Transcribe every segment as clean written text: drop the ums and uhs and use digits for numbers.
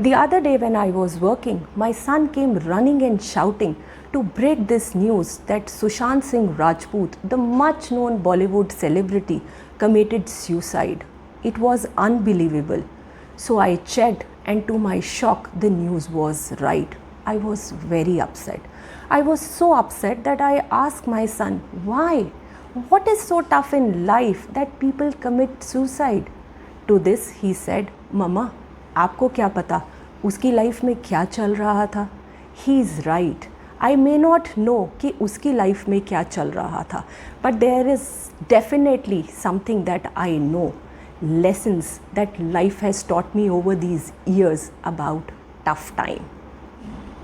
The other day when I was working, my son came running and shouting to break this news that Sushant Singh Rajput, the much known Bollywood celebrity, committed suicide. It was unbelievable. So I checked, and to my shock, the news was right. I was very upset. I was so upset that I asked my son, why? What is so tough in life that people commit suicide? To this he said, Mama, आपको क्या पता उसकी life में क्या चल रहा था? He is right. I may not know कि उसकी लाइफ में क्या चल रहा था, but there is definitely something that I know, lessons that life has taught me over these years about tough time.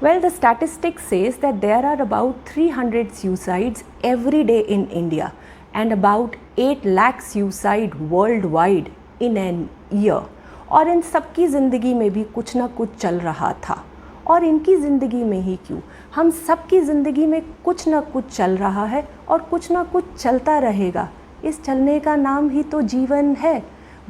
Well, the statistics says that there are about 300 suicides every day in India and about 8 lakh suicide worldwide in an year. और इन सबकी ज़िंदगी में भी कुछ ना कुछ चल रहा था. और इनकी ज़िंदगी में ही क्यों, हम सबकी ज़िंदगी में कुछ ना कुछ चल रहा है और कुछ ना कुछ चलता रहेगा. इस चलने का नाम ही तो जीवन है.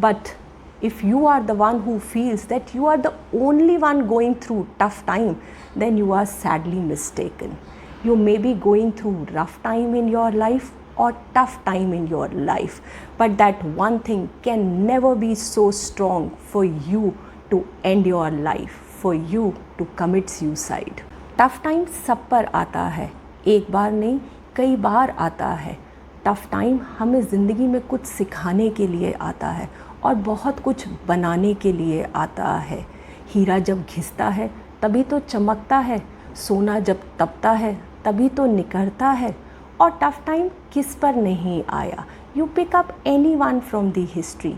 But if you are the one who feels that you are the only one going through tough time, then you are sadly mistaken. You may be going through rough time in your life or tough time in your life, but that one thing can never be so strong for you to end your life, for you to commit suicide. Tough time सब पर आता है, एक बार नहीं कई बार आता है. Tough time हमें ज़िंदगी में कुछ सिखाने के लिए आता है और बहुत कुछ बनाने के लिए आता है. हीरा जब घिसता है तभी तो चमकता है, सोना जब तपता है तभी तो निखरता है. और टफ़ टाइम किस पर नहीं आया. You pick up any one from the history,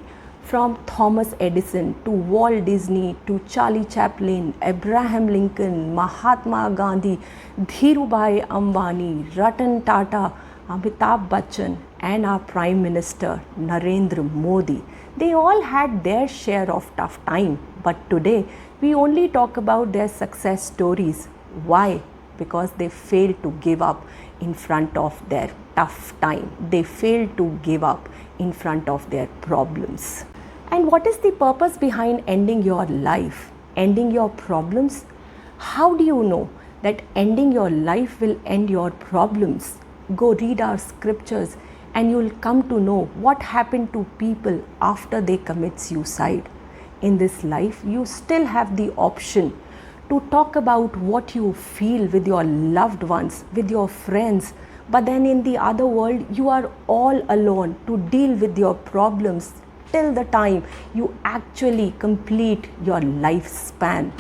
from Thomas Edison to Walt Disney to Charlie Chaplin, Abraham Lincoln, Mahatma Gandhi, Dhirubhai Ambani, Ratan Tata, Amitabh Bachchan and our Prime Minister Narendra Modi. They all had their share of tough time, but today we only talk about their success stories. Why? Because they failed to give up in front of their tough time. They failed to give up in front of their problems. And what is the purpose behind ending your life? Ending your problems? How do you know that ending your life will end your problems? Go read our scriptures and you'll come to know what happened to people after they commit suicide. In this life, you still have the option to talk about what you feel with your loved ones, with your friends, but then in the other world, you are all alone to deal with your problems till the time you actually complete your lifespan.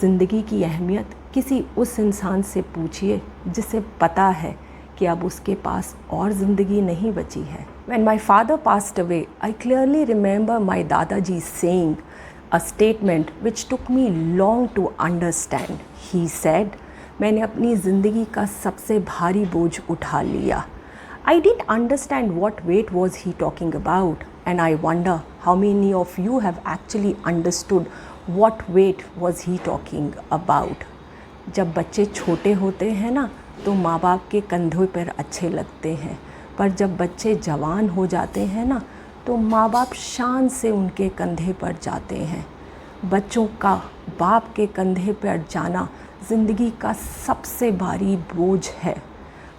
ज़िंदगी की अहमियत किसी उस इंसान से पूछिए जिसे पता है कि अब उसके पास और ज़िंदगी नहीं बची है. When my father passed away, I clearly remember my Dadaji saying a statement which took me long to understand. He said, मैंने अपनी ज़िंदगी का सबसे भारी बोझ उठा लिया. I didn't understand what weight was he talking about, and I wonder how many of you have actually understood what weight was he talking about. जब बच्चे छोटे होते हैं ना तो माँ बाप के कंधों पर अच्छे लगते हैं, पर जब बच्चे जवान हो जाते हैं ना तो माँ बाप शान से उनके कंधे पर जाते हैं. बच्चों का बाप के कंधे पर जाना ज़िंदगी का सबसे भारी बोझ है.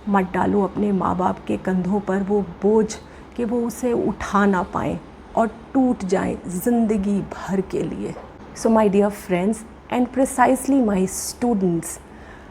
मत डालो अपने माँ बाप के कंधों पर वो बोझ कि वो उसे उठा ना पाएँ और टूट जाएं ज़िंदगी भर के लिए. So my dear friends and precisely my students,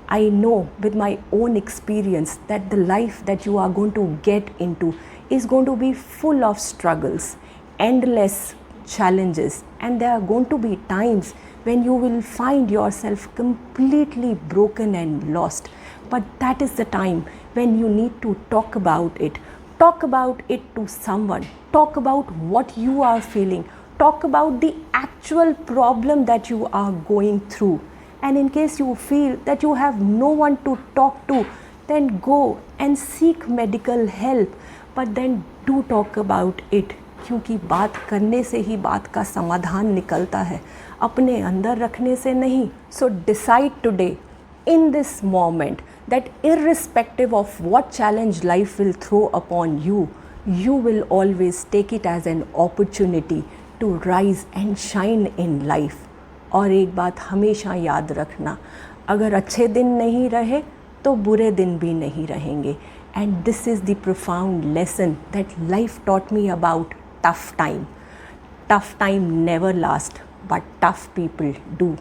I know with my own experience that the life that you are going to get into is going to be full of struggles, endless challenges, and there are going to be times when you will find yourself completely broken and lost. But that is the time when you need to talk about it. Talk about it to someone. Talk about what you are feeling. Talk about the actual problem that you are going through. And in case you feel that you have no one to talk to, then go and seek medical help. But then do talk about it. क्योंकि बात करने से ही बात का समाधान निकलता है, अपने अंदर रखने से नहीं. So decide today, in this moment, that irrespective of what challenge life will throw upon you, you will always take it as an opportunity to rise and shine in life. और एक बात हमेशा याद रखना, अगर अच्छे दिन नहीं रहे तो बुरे दिन भी नहीं रहेंगे. And this is the profound lesson that life taught me about tough time. Tough time never lasts, but tough people do.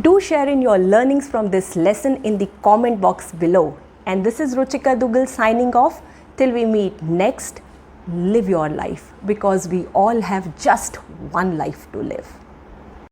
Do share in your learnings from this lesson in the comment box below. And this is Ruchika Dugal signing off. Till we meet next, live your life, because we all have just one life to live.